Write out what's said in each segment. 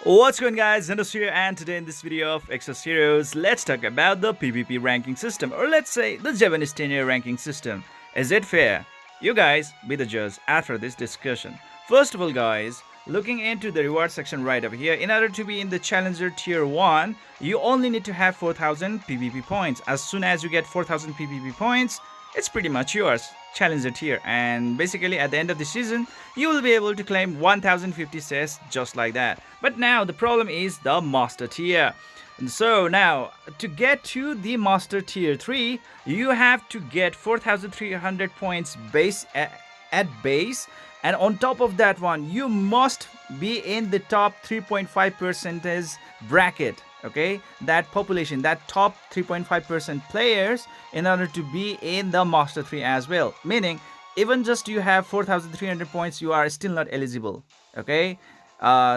What's going on, guys? Zennosh here, and today in this video of Exos Heroes, let's talk about the PvP ranking system, or let's say the Zebenstunier ranking system. Is it fair? You guys be the judge after this discussion. First of all, guys, looking into the reward section right over here, in order to be in the Challenger Tier 1, you only need to have 4000 PvP points. As soon as you get 4000 PvP points, it's pretty much yours, Challenger tier, and basically at the end of the season you will be able to claim 1050 cess just like that. But now the problem is the Master tier. And so now to get to the Master tier 3, you have to get 4300 points base at base, and on top of that one you must be in the top 3.5 percentage bracket. Okay, that population, that top 3.5% players, in order to be in the Master 3 as well, meaning even just you have 4300 points, you are still not eligible. Okay,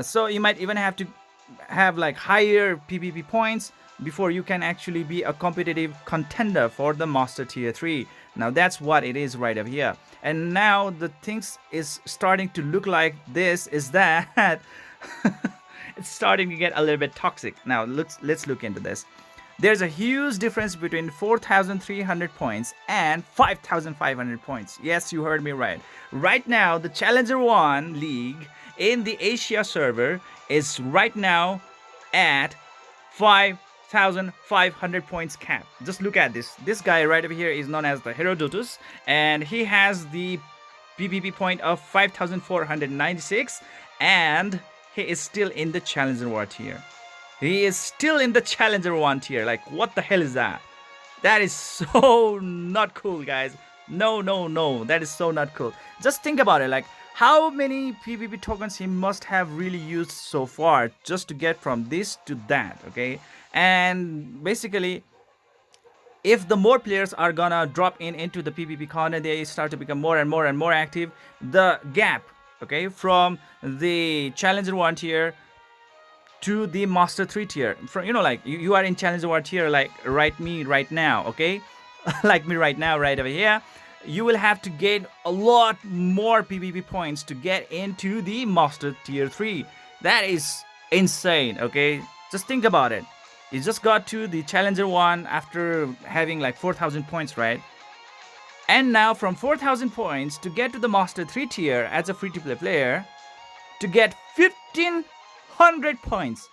so you might even have to have like higher PvP points before you can actually be a competitive contender for the Master tier 3. Now that's what it is right over here. And now the things is starting to look like this is that it's starting to get a little bit toxic. Now let's look into this. There's a huge difference between 4300 points and 5500 points. Yes, you heard me right. Right now the Challenger 1 league in the Asia server is right now at 5500 points cap. Just look at this. This guy right over here is known as the Herodotus, and he has the PvP point of 5496, and he is still in the Challenger 1 tier. He is still in the Challenger 1 tier. Like, what the hell is that? That is so not cool, guys. No, no, no. That is so not cool. Just think about it. Like, how many PvP tokens he must have really used so far just to get from this to that, okay? And basically, if the more players are gonna drop into the PvP corner, they start to become more and more and more active, the gap, okay, from the Challenger 1 tier to the Master 3 tier, from, like you are in Challenger 1 tier, like me right now, okay? Like me right now, right over here, you will have to gain a lot more PvP points to get into the Master tier 3. That is insane, okay? Just think about it. You just got to the Challenger 1 after having like 4000 points, right? And now from 4000 points to get to the Master 3 tier as a free-to-play player, to get 1500 points,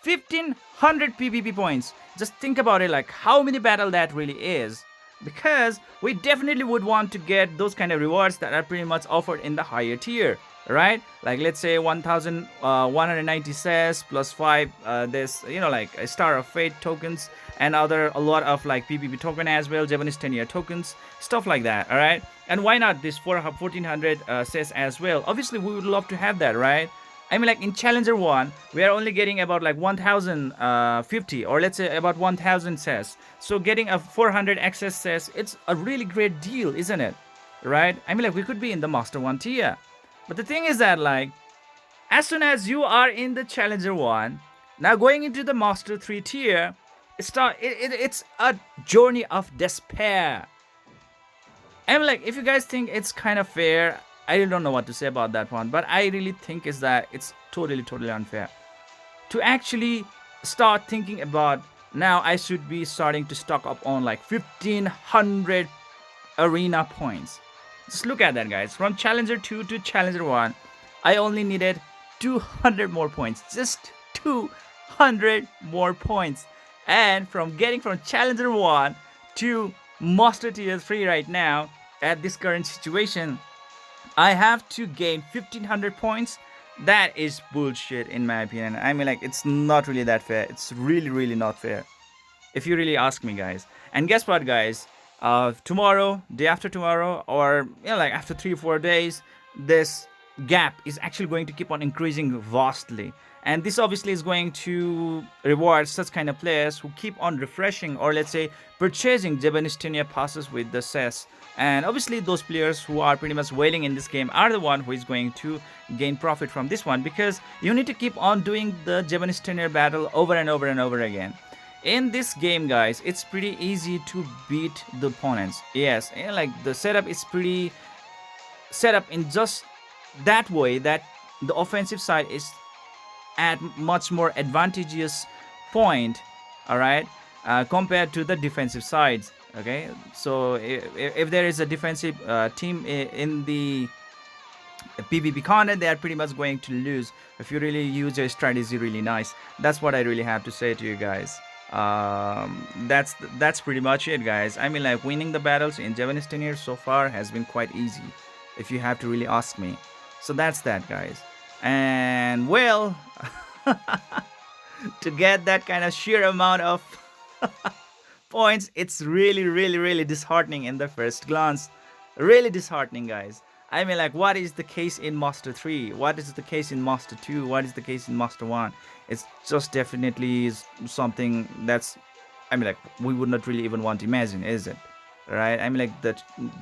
1500 PvP points. Just think about it, like how many battle that really is. Because we definitely would want to get those kind of rewards that are pretty much offered in the higher tier, right? Like, let's say 1190 cess plus 5 this, like a Star of Fate tokens, and a lot of like PvP token as well, Zebenstunier tokens, stuff like that. All right, and why not this 1400 cess as well? Obviously we would love to have that, right? I mean, like in Challenger 1, we are only getting about like 1050, or let's say about 1000 cess. So getting a 400 excess cess, it's a really great deal, isn't it? Right? I mean, like we could be in the Master 1 tier. But the thing is that, like, as soon as you are in the Challenger 1, now going into the Master 3 tier, it's a journey of despair. I mean, like, if you guys think it's kind of fair, I really don't know what to say about that one, but I really think is that it's totally unfair to actually start thinking about, now I should be starting to stock up on like 1500 arena points. Just look at that, guys. From Challenger 2 to Challenger 1, I only needed 200 more points. Just 200 more points. And from getting from Challenger 1 to Master Tier 3 right now, at this current situation, I have to gain 1500 points. That is bullshit in my opinion. I mean, like, it's not really that fair. It's really not fair, if you really ask me, guys. And guess what, guys? Tomorrow, day after tomorrow, or like after 3 or 4 days, this gap is actually going to keep on increasing vastly, and this obviously is going to reward such kind of players who keep on refreshing, or let's say purchasing Zebenstunier passes with the cess. And obviously those players who are pretty much wailing in this game are the one who is going to gain profit from this one, because you need to keep on doing the Zebenstunier battle over and over again. In this game, guys, it's pretty easy to beat the opponents. Yes, like the setup is pretty set up in just that way, that the offensive side is at much more advantageous point, all right, compared to the defensive sides. Okay, so if there is a defensive team in the PvP content, they are pretty much going to lose if you really use your strategy really nice. That's what I really have to say to you guys. That's pretty much it, guys. I mean, like, winning the battles in Zebenstunier so far has been quite easy, if you have to really ask me. So that's that, guys. And well, to get that kind of sheer amount of points, it's really disheartening in the first glance. Really disheartening, guys. I mean, like, what is the case in Master 3? What is the case in Master 2? What is the case in Master 1? It's just definitely something that's, I mean, like, we would not really even want to imagine, is it? Right? I mean, like,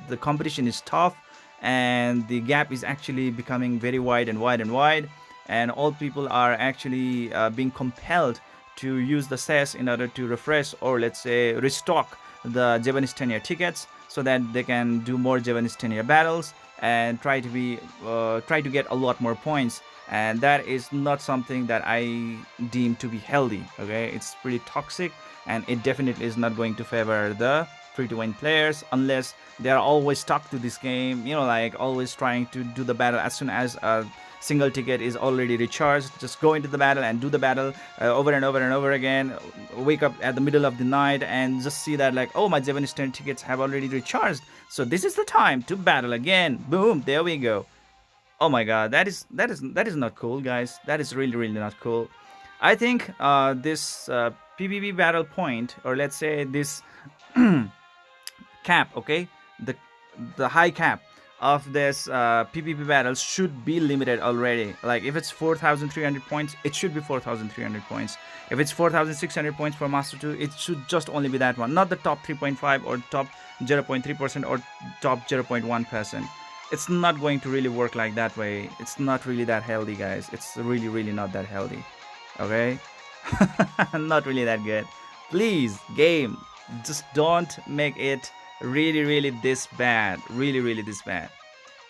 the competition is tough, and the gap is actually becoming very wide and wide and wide, and all people are actually being compelled to use the CES in order to refresh, or let's say restock, the Zebenstunier tickets, so that they can do more Zebenstunier battles and try to get a lot more points. And that is not something that I deem to be healthy. Okay, it's pretty toxic, and it definitely is not going to favor the free-to-win players, unless they are always stuck to this game, you know, like always trying to do the battle as soon as a single ticket is already recharged. Just go into the battle and do the battle over and over and over again. Wake up at the middle of the night and just see that, like, oh, my Zebenstunier tickets have already recharged, so this is the time to battle again. Boom, there we go. Oh my god, that is not cool, guys. That is really not cool. I think this PvP battle point, or let's say this cap, okay, the high cap of this PvP battles should be limited already. Like, if it's 4,300 points, it should be 4,300 points. If it's 4,600 points for Master 2, it should just only be that one, not the top 3.5 or top 0.3% or top 0.1%. It's not going to really work like that way. It's not really that healthy, guys. It's really not that healthy. Okay, not really that good. Please, game, just don't make it really this bad. Really this bad.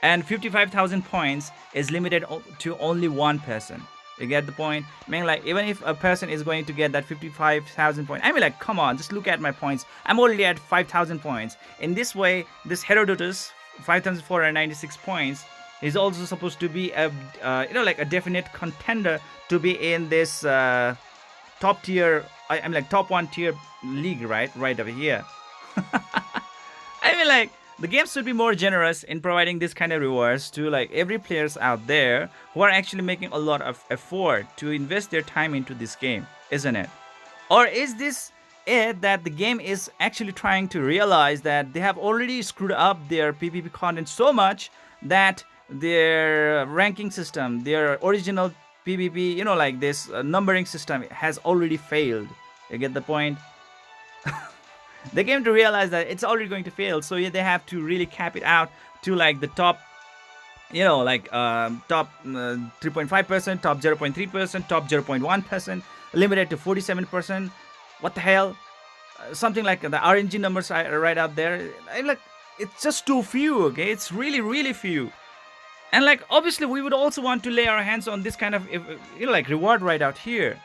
And 55,000 points is limited to only one person. You get the point? I mean, like, even if a person is going to get that 55,000 points, I mean, like, come on, just look at my points. I'm already at 5,000 points. In this way, this Herodotus 5,496 points is also supposed to be a you know, like, a definite contender to be in this top tier, I mean, like, top 1 tier league, right over here. I mean, like, the game should be more generous in providing this kind of rewards to, like, every players out there who are actually making a lot of effort to invest their time into this game, isn't it? Or is this it, that the game is actually trying to realize that they have already screwed up their PvP content so much that their ranking system, their original PvP, you know, like this numbering system, has already failed? You get the point? They came to realize that it's already going to fail, so yeah, they have to really cap it out to, like, the top, you know, like, top 3.5%, top 0.3%, top 0.1%, limited to 47%. What the hell? Something like the RNG numbers are right out there. I'm like, it's just too few, okay? It's really few. And, like, obviously we would also want to lay our hands on this kind of, you know, like, reward right out here.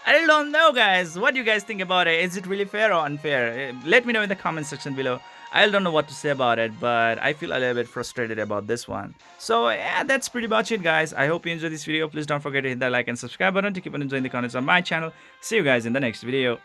I don't know, guys. What do you guys think about it? Is it really fair or unfair? Let me know in the comment section below. I don't know what to say about it, but I feel a little bit frustrated about this one. So yeah, that's pretty much it, guys. I hope you enjoyed this video. Please don't forget to hit that like and subscribe button to keep on enjoying the contents on my channel. See you guys in the next video.